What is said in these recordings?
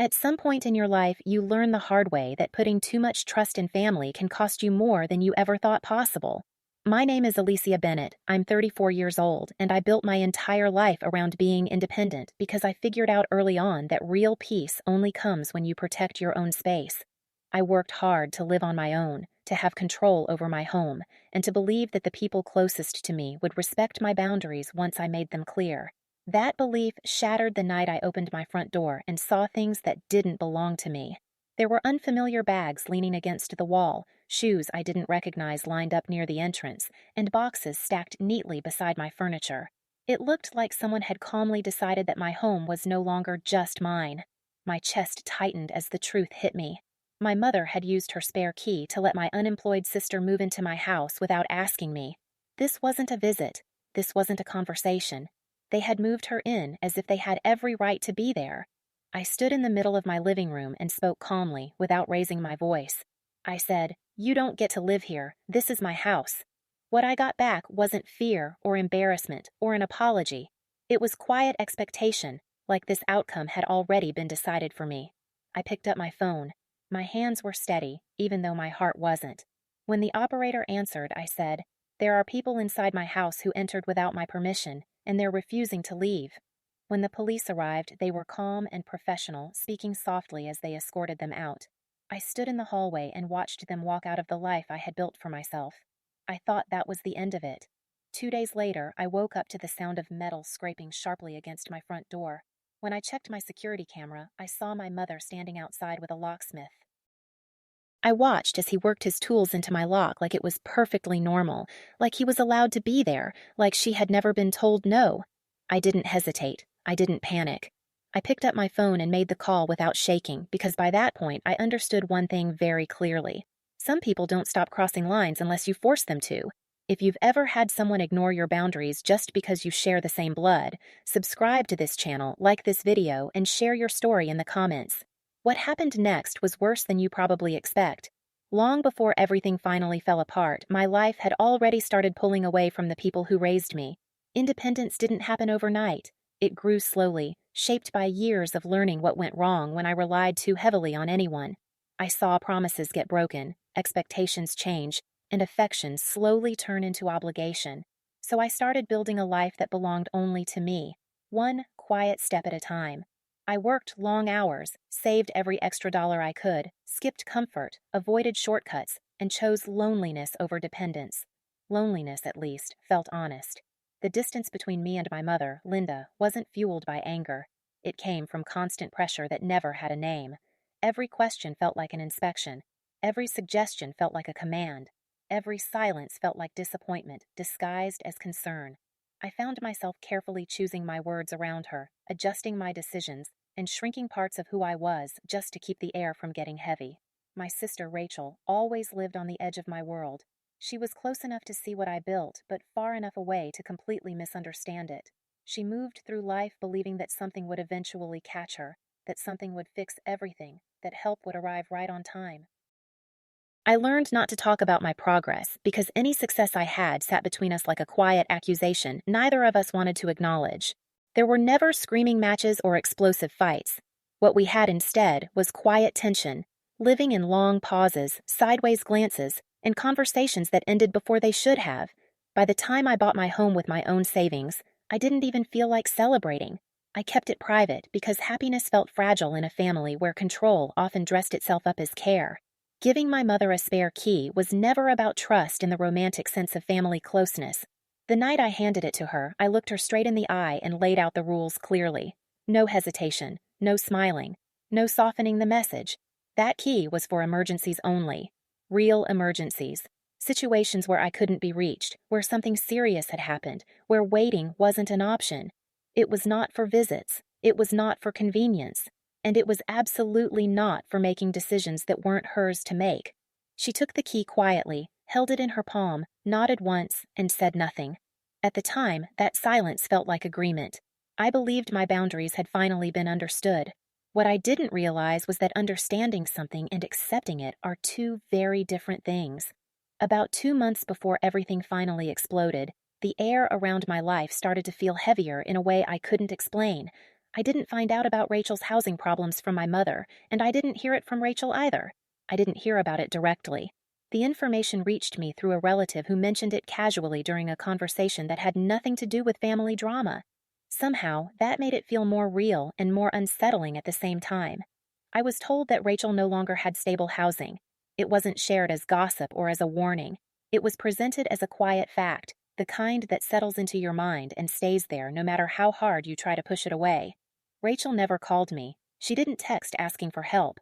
At some point in your life, you learn the hard way that putting too much trust in family can cost you more than you ever thought possible. My name is Alicia Bennett. I'm 34 years old, and I built my entire life around being independent because I figured out early on that real peace only comes when you protect your own space. I worked hard to live on my own, to have control over my home, and to believe that the people closest to me would respect my boundaries once I made them clear. That belief shattered the night I opened my front door and saw things that didn't belong to me. There were unfamiliar bags leaning against the wall, shoes I didn't recognize lined up near the entrance, and boxes stacked neatly beside my furniture. It looked like someone had calmly decided that my home was no longer just mine. My chest tightened as the truth hit me. My mother had used her spare key to let my unemployed sister move into my house without asking me. This wasn't a visit. This wasn't a conversation. They had moved her in as if they had every right to be there. I stood in the middle of my living room and spoke calmly without raising my voice. I said, "You don't get to live here. This is my house." What I got back wasn't fear or embarrassment or an apology. It was quiet expectation, like this outcome had already been decided for me. I picked up my phone. My hands were steady, even though my heart wasn't. When the operator answered, I said, "There are people inside my house who entered without my permission, and they're refusing to leave." When the police arrived, they were calm and professional, speaking softly as they escorted them out. I stood in the hallway and watched them walk out of the life I had built for myself. I thought that was the end of it. 2 days later, I woke up to the sound of metal scraping sharply against my front door. When I checked my security camera, I saw my mother standing outside with a locksmith. I watched as he worked his tools into my lock like it was perfectly normal, like he was allowed to be there, like she had never been told no. I didn't hesitate. I didn't panic. I picked up my phone and made the call without shaking because by that point I understood one thing very clearly. Some people don't stop crossing lines unless you force them to. If you've ever had someone ignore your boundaries just because you share the same blood, subscribe to this channel, like this video, and share your story in the comments. What happened next was worse than you probably expect. Long before everything finally fell apart, my life had already started pulling away from the people who raised me. Independence didn't happen overnight. It grew slowly, shaped by years of learning what went wrong when I relied too heavily on anyone. I saw promises get broken, expectations change, and affection slowly turn into obligation. So I started building a life that belonged only to me, one quiet step at a time. I worked long hours, saved every extra dollar I could, skipped comfort, avoided shortcuts, and chose loneliness over dependence. Loneliness, at least, felt honest. The distance between me and my mother, Linda, wasn't fueled by anger. It came from constant pressure that never had a name. Every question felt like an inspection. Every suggestion felt like a command. Every silence felt like disappointment, disguised as concern. I found myself carefully choosing my words around her, adjusting my decisions, and shrinking parts of who I was just to keep the air from getting heavy. My sister Rachel always lived on the edge of my world. She was close enough to see what I built, but far enough away to completely misunderstand it. She moved through life believing that something would eventually catch her, that something would fix everything, that help would arrive right on time. I learned not to talk about my progress because any success I had sat between us like a quiet accusation neither of us wanted to acknowledge. There were never screaming matches or explosive fights. What we had instead was quiet tension, living in long pauses, sideways glances, and conversations that ended before they should have. By the time I bought my home with my own savings, I didn't even feel like celebrating. I kept it private because happiness felt fragile in a family where control often dressed itself up as care. Giving my mother a spare key was never about trust in the romantic sense of family closeness. The night I handed it to her, I looked her straight in the eye and laid out the rules clearly. No hesitation, no smiling, no softening the message. That key was for emergencies only. Real emergencies. Situations where I couldn't be reached, where something serious had happened, where waiting wasn't an option. It was not for visits. It was not for convenience. And it was absolutely not for making decisions that weren't hers to make. She took the key quietly, held it in her palm, nodded once, and said nothing. At the time, that silence felt like agreement. I believed my boundaries had finally been understood. What I didn't realize was that understanding something and accepting it are two very different things. About 2 months before everything finally exploded, the air around my life started to feel heavier in a way I couldn't explain. I didn't find out about Rachel's housing problems from my mother, and I didn't hear it from Rachel either. I didn't hear about it directly. The information reached me through a relative who mentioned it casually during a conversation that had nothing to do with family drama. Somehow, that made it feel more real and more unsettling at the same time. I was told that Rachel no longer had stable housing. It wasn't shared as gossip or as a warning. It was presented as a quiet fact, the kind that settles into your mind and stays there no matter how hard you try to push it away. Rachel never called me. She didn't text asking for help.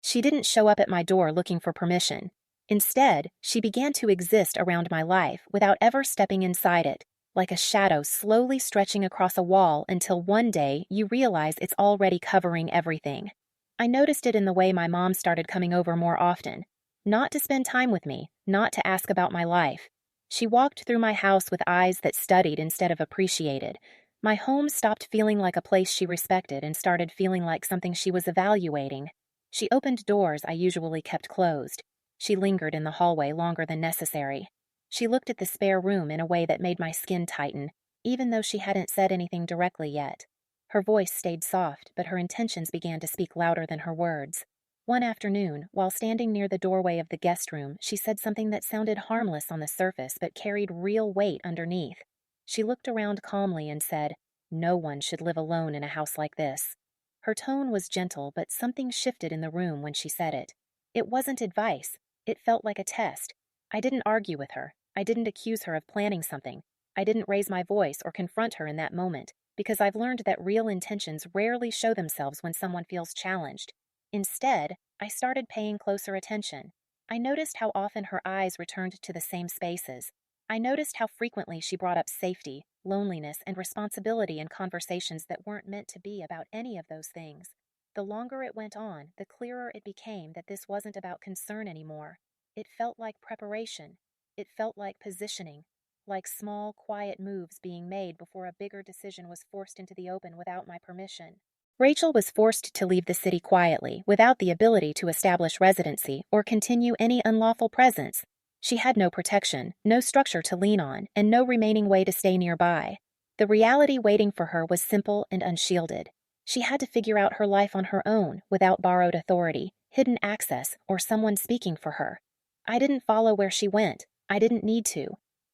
She didn't show up at my door looking for permission. Instead, she began to exist around my life without ever stepping inside it, like a shadow slowly stretching across a wall until one day you realize it's already covering everything. I noticed it in the way my mom started coming over more often. Not to spend time with me, not to ask about my life. She walked through my house with eyes that studied instead of appreciated. My home stopped feeling like a place she respected and started feeling like something she was evaluating. She opened doors I usually kept closed. She lingered in the hallway longer than necessary. She looked at the spare room in a way that made my skin tighten, even though she hadn't said anything directly yet. Her voice stayed soft, but her intentions began to speak louder than her words. One afternoon, while standing near the doorway of the guest room, she said something that sounded harmless on the surface but carried real weight underneath. She looked around calmly and said, "No one should live alone in a house like this." Her tone was gentle, but something shifted in the room when she said it. It wasn't advice. It felt like a test. I didn't argue with her. I didn't accuse her of planning something. I didn't raise my voice or confront her in that moment, because I've learned that real intentions rarely show themselves when someone feels challenged. Instead, I started paying closer attention. I noticed how often her eyes returned to the same spaces. I noticed how frequently she brought up safety, loneliness, and responsibility in conversations that weren't meant to be about any of those things. The longer it went on, the clearer it became that this wasn't about concern anymore. It felt like preparation. It felt like positioning, like small, quiet moves being made before a bigger decision was forced into the open without my permission. Rachel was forced to leave the city quietly, without the ability to establish residency or continue any unlawful presence. She had no protection, no structure to lean on, and no remaining way to stay nearby. The reality waiting for her was simple and unshielded. She had to figure out her life on her own, without borrowed authority, hidden access, or someone speaking for her. I didn't follow where she went. I didn't need to.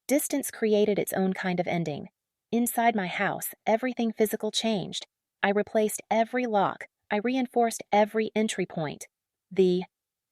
Distance created its own kind of ending. Inside my house, everything physical changed. I replaced every lock. I reinforced every entry point. The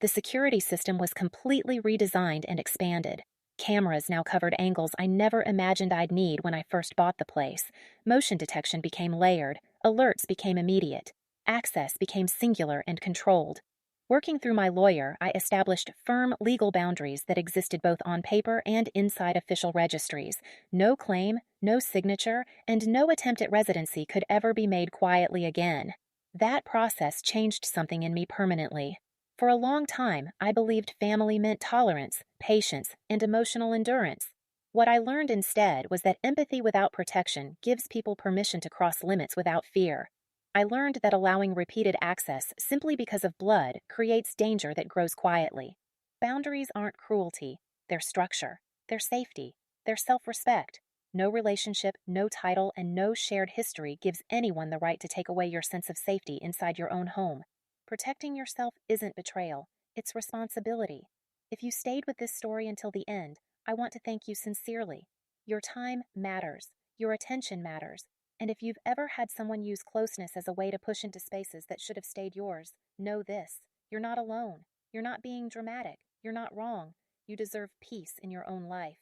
security system was completely redesigned and expanded. Cameras now covered angles I never imagined I'd need when I first bought the place. Motion detection became layered. Alerts became immediate. Access became singular and controlled. Working through my lawyer, I established firm legal boundaries that existed both on paper and inside official registries. No claim, no signature, and no attempt at residency could ever be made quietly again. That process changed something in me permanently. For a long time, I believed family meant tolerance, patience, and emotional endurance. What I learned instead was that empathy without protection gives people permission to cross limits without fear. I learned that allowing repeated access simply because of blood creates danger that grows quietly. Boundaries aren't cruelty, they're structure, they're safety, they're self-respect. No relationship, no title, and no shared history gives anyone the right to take away your sense of safety inside your own home. Protecting yourself isn't betrayal, it's responsibility. If you stayed with this story until the end, I want to thank you sincerely. Your time matters, your attention matters, and if you've ever had someone use closeness as a way to push into spaces that should have stayed yours, know this: you're not alone. You're not being dramatic. You're not wrong. You deserve peace in your own life.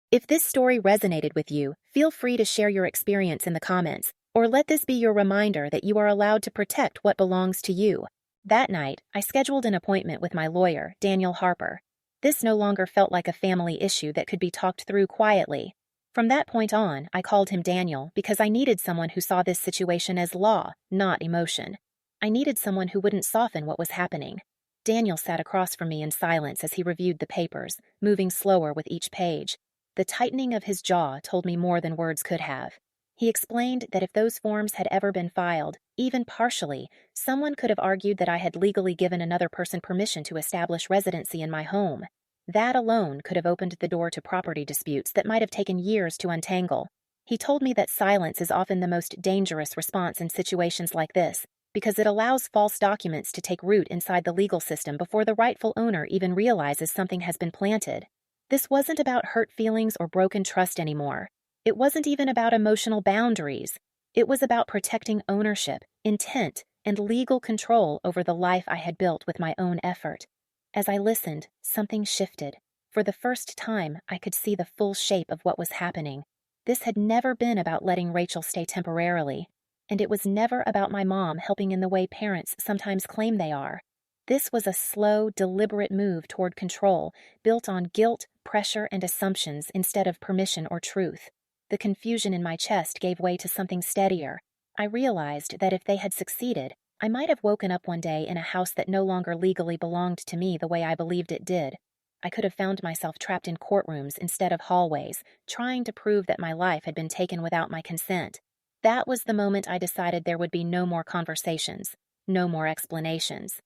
If this story resonated with you, feel free to share your experience in the comments, or let this be your reminder that you are allowed to protect what belongs to you. That night, I scheduled an appointment with my lawyer, Daniel Harper. This no longer felt like a family issue that could be talked through quietly. From that point on, I called him Daniel because I needed someone who saw this situation as law, not emotion. I needed someone who wouldn't soften what was happening. Daniel sat across from me in silence as he reviewed the papers, moving slower with each page. The tightening of his jaw told me more than words could have. He explained that if those forms had ever been filed, even partially, someone could have argued that I had legally given another person permission to establish residency in my home. That alone could have opened the door to property disputes that might have taken years to untangle. He told me that silence is often the most dangerous response in situations like this, because it allows false documents to take root inside the legal system before the rightful owner even realizes something has been planted. This wasn't about hurt feelings or broken trust anymore. It wasn't even about emotional boundaries. It was about protecting ownership, intent, and legal control over the life I had built with my own effort. As I listened, something shifted. For the first time, I could see the full shape of what was happening. This had never been about letting Rachel stay temporarily, and it was never about my mom helping in the way parents sometimes claim they are. This was a slow, deliberate move toward control, built on guilt, pressure, and assumptions instead of permission or truth. The confusion in my chest gave way to something steadier. I realized that if they had succeeded, I might have woken up one day in a house that no longer legally belonged to me the way I believed it did. I could have found myself trapped in courtrooms instead of hallways, trying to prove that my life had been taken without my consent. That was the moment I decided there would be no more conversations, no more explanations.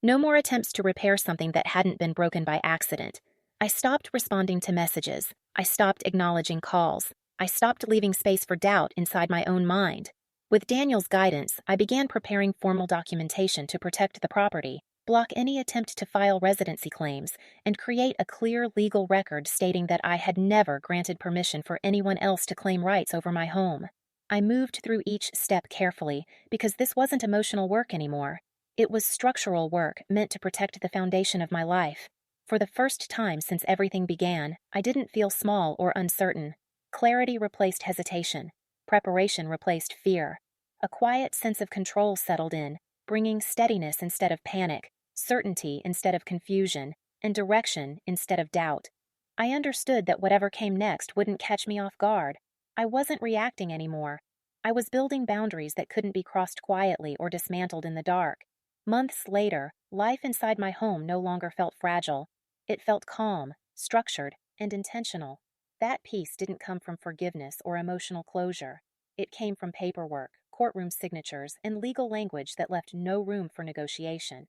No more attempts to repair something that hadn't been broken by accident. I stopped responding to messages. I stopped acknowledging calls. I stopped leaving space for doubt inside my own mind. With Daniel's guidance, I began preparing formal documentation to protect the property, block any attempt to file residency claims, and create a clear legal record stating that I had never granted permission for anyone else to claim rights over my home. I moved through each step carefully because this wasn't emotional work anymore. It was structural work meant to protect the foundation of my life. For the first time since everything began, I didn't feel small or uncertain. Clarity replaced hesitation. Preparation replaced fear. A quiet sense of control settled in, bringing steadiness instead of panic, certainty instead of confusion, and direction instead of doubt. I understood that whatever came next wouldn't catch me off guard. I wasn't reacting anymore. I was building boundaries that couldn't be crossed quietly or dismantled in the dark. Months later, life inside my home no longer felt fragile. It felt calm, structured, and intentional. That peace didn't come from forgiveness or emotional closure. It came from paperwork, courtroom signatures, and legal language that left no room for negotiation.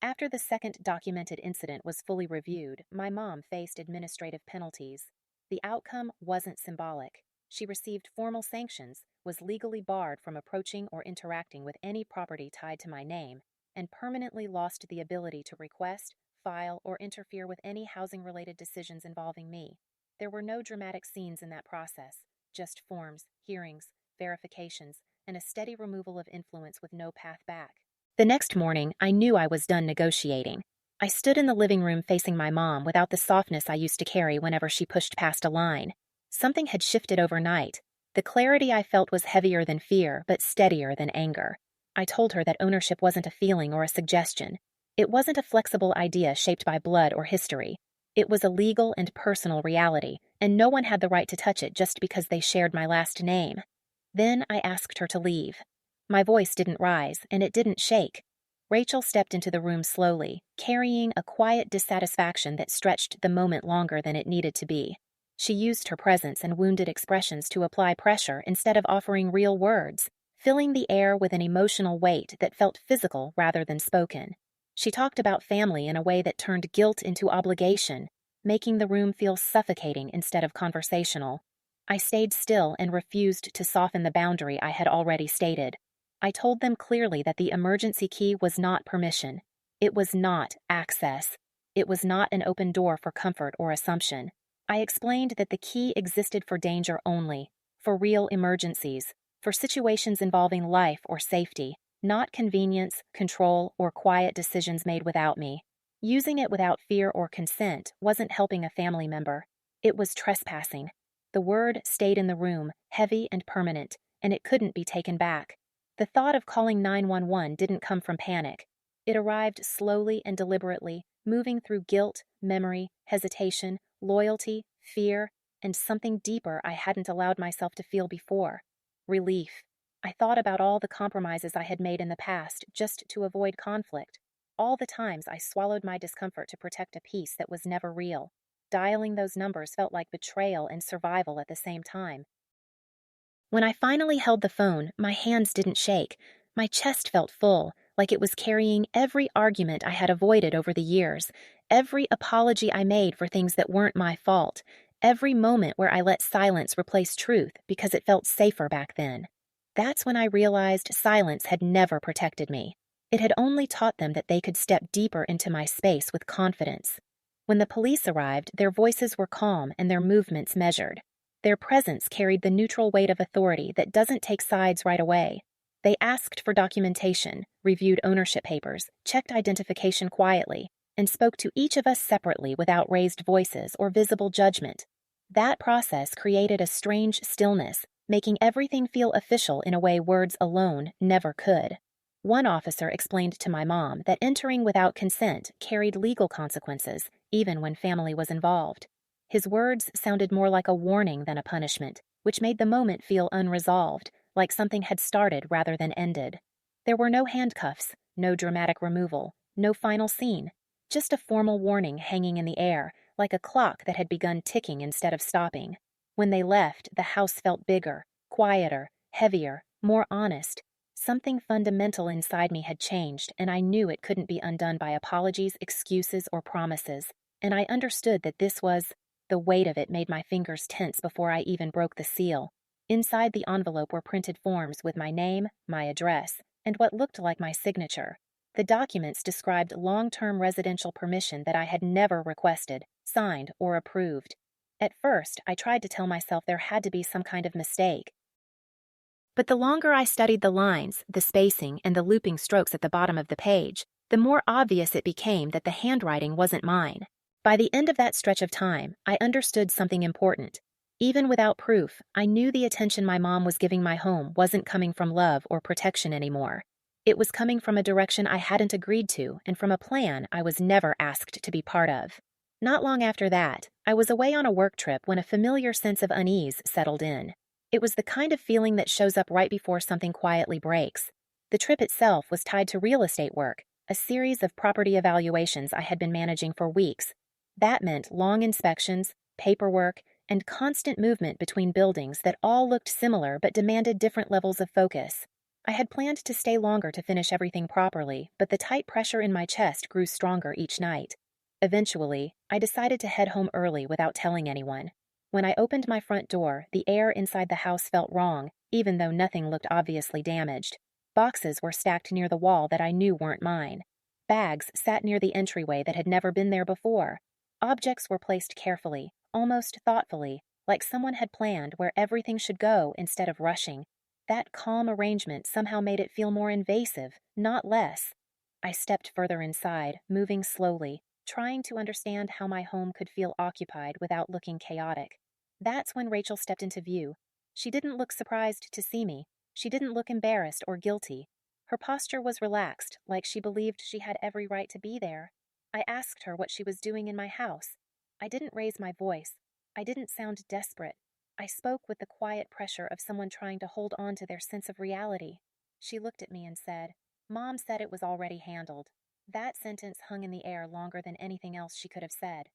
After the second documented incident was fully reviewed, my mom faced administrative penalties. The outcome wasn't symbolic. She received formal sanctions, was legally barred from approaching or interacting with any property tied to my name, and permanently lost the ability to request, file, or interfere with any housing-related decisions involving me. There were no dramatic scenes in that process, just forms, hearings, verifications, and a steady removal of influence with no path back. The next morning, I knew I was done negotiating. I stood in the living room facing my mom without the softness I used to carry whenever she pushed past a line. Something had shifted overnight. The clarity I felt was heavier than fear, but steadier than anger. I told her that ownership wasn't a feeling or a suggestion. It wasn't a flexible idea shaped by blood or history. It was a legal and personal reality, and no one had the right to touch it just because they shared my last name. Then I asked her to leave. My voice didn't rise, and it didn't shake. Rachel stepped into the room slowly, carrying a quiet dissatisfaction that stretched the moment longer than it needed to be. She used her presence and wounded expressions to apply pressure instead of offering real words, filling the air with an emotional weight that felt physical rather than spoken. She talked about family in a way that turned guilt into obligation, making the room feel suffocating instead of conversational. I stayed still and refused to soften the boundary I had already stated. I told them clearly that the emergency key was not permission. It was not access. It was not an open door for comfort or assumption. I explained that the key existed for danger only, for real emergencies, for situations involving life or safety, not convenience, control, or quiet decisions made without me. Using it without fear or consent wasn't helping a family member. It was trespassing. The word stayed in the room, heavy and permanent, and it couldn't be taken back. The thought of calling 911 didn't come from panic. It arrived slowly and deliberately, moving through guilt, memory, hesitation, loyalty, fear, and something deeper I hadn't allowed myself to feel before. Relief. I thought about all the compromises I had made in the past just to avoid conflict. All the times I swallowed my discomfort to protect a peace that was never real. Dialing those numbers felt like betrayal and survival at the same time. When I finally held the phone, my hands didn't shake. My chest felt full, like it was carrying every argument I had avoided over the years, every apology I made for things that weren't my fault, every moment where I let silence replace truth because it felt safer back then. That's when I realized silence had never protected me. It had only taught them that they could step deeper into my space with confidence. When the police arrived, their voices were calm and their movements measured. Their presence carried the neutral weight of authority that doesn't take sides right away. They asked for documentation, reviewed ownership papers, checked identification quietly, and spoke to each of us separately without raised voices or visible judgment. That process created a strange stillness, making everything feel official in a way words alone never could. One officer explained to my mom that entering without consent carried legal consequences, even when family was involved. His words sounded more like a warning than a punishment, which made the moment feel unresolved, like something had started rather than ended. There were no handcuffs, no dramatic removal, no final scene, just a formal warning hanging in the air, like a clock that had begun ticking instead of stopping. When they left, the house felt bigger, quieter, heavier, more honest. Something fundamental inside me had changed, and I knew it couldn't be undone by apologies, excuses, or promises. And I understood that the weight of it made my fingers tense before I even broke the seal. Inside the envelope were printed forms with my name, my address, and what looked like my signature. The documents described long-term residential permission that I had never requested, signed, or approved. At first, I tried to tell myself there had to be some kind of mistake. But the longer I studied the lines, the spacing, and the looping strokes at the bottom of the page, the more obvious it became that the handwriting wasn't mine. By the end of that stretch of time, I understood something important. Even without proof, I knew the attention my mom was giving my home wasn't coming from love or protection anymore. It was coming from a direction I hadn't agreed to and from a plan I was never asked to be part of. Not long after that, I was away on a work trip when a familiar sense of unease settled in. It was the kind of feeling that shows up right before something quietly breaks. The trip itself was tied to real estate work, a series of property evaluations I had been managing for weeks. That meant long inspections, paperwork, and constant movement between buildings that all looked similar but demanded different levels of focus. I had planned to stay longer to finish everything properly, but the tight pressure in my chest grew stronger each night. Eventually, I decided to head home early without telling anyone. When I opened my front door, the air inside the house felt wrong, even though nothing looked obviously damaged. Boxes were stacked near the wall that I knew weren't mine. Bags sat near the entryway that had never been there before. Objects were placed carefully, almost thoughtfully, like someone had planned where everything should go instead of rushing. That calm arrangement somehow made it feel more invasive, not less. I stepped further inside, moving slowly, trying to understand how my home could feel occupied without looking chaotic. That's when Rachel stepped into view. She didn't look surprised to see me. She didn't look embarrassed or guilty. Her posture was relaxed, like she believed she had every right to be there. I asked her what she was doing in my house. I didn't raise my voice. I didn't sound desperate. I spoke with the quiet pressure of someone trying to hold on to their sense of reality. She looked at me and said, "Mom said it was already handled." That sentence hung in the air longer than anything else she could have said.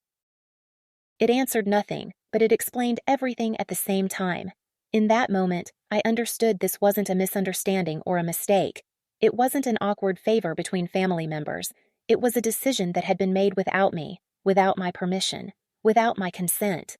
It answered nothing, but it explained everything at the same time. In that moment, I understood this wasn't a misunderstanding or a mistake. It wasn't an awkward favor between family members. It was a decision that had been made without me, without my permission, without my consent.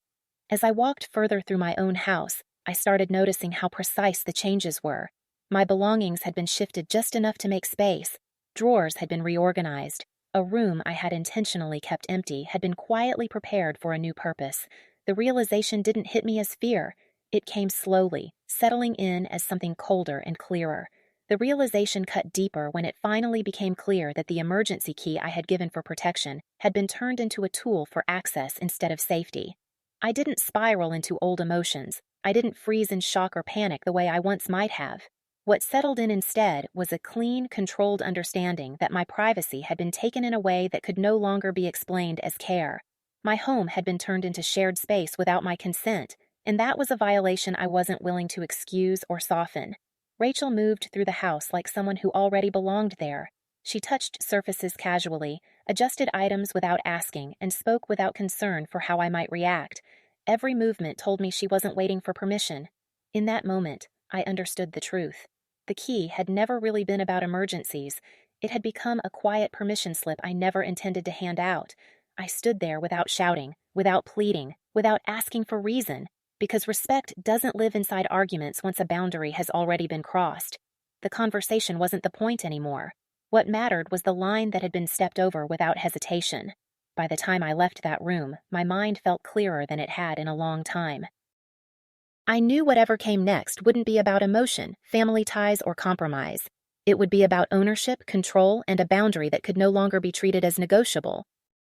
As I walked further through my own house, I started noticing how precise the changes were. My belongings had been shifted just enough to make space. Drawers had been reorganized. A room I had intentionally kept empty had been quietly prepared for a new purpose. The realization didn't hit me as fear. It came slowly, settling in as something colder and clearer. The realization cut deeper when it finally became clear that the emergency key I had given for protection had been turned into a tool for access instead of safety. I didn't spiral into old emotions. I didn't freeze in shock or panic the way I once might have. What settled in instead was a clean, controlled understanding that my privacy had been taken in a way that could no longer be explained as care. My home had been turned into shared space without my consent, and that was a violation I wasn't willing to excuse or soften. Rachel moved through the house like someone who already belonged there. She touched surfaces casually, adjusted items without asking, and spoke without concern for how I might react. Every movement told me she wasn't waiting for permission. In that moment, I understood the truth. The key had never really been about emergencies. It had become a quiet permission slip I never intended to hand out. I stood there without shouting, without pleading, without asking for reason, because respect doesn't live inside arguments once a boundary has already been crossed. The conversation wasn't the point anymore. What mattered was the line that had been stepped over without hesitation. By the time I left that room, my mind felt clearer than it had in a long time. I knew whatever came next wouldn't be about emotion, family ties, or compromise. It would be about ownership, control, and a boundary that could no longer be treated as negotiable.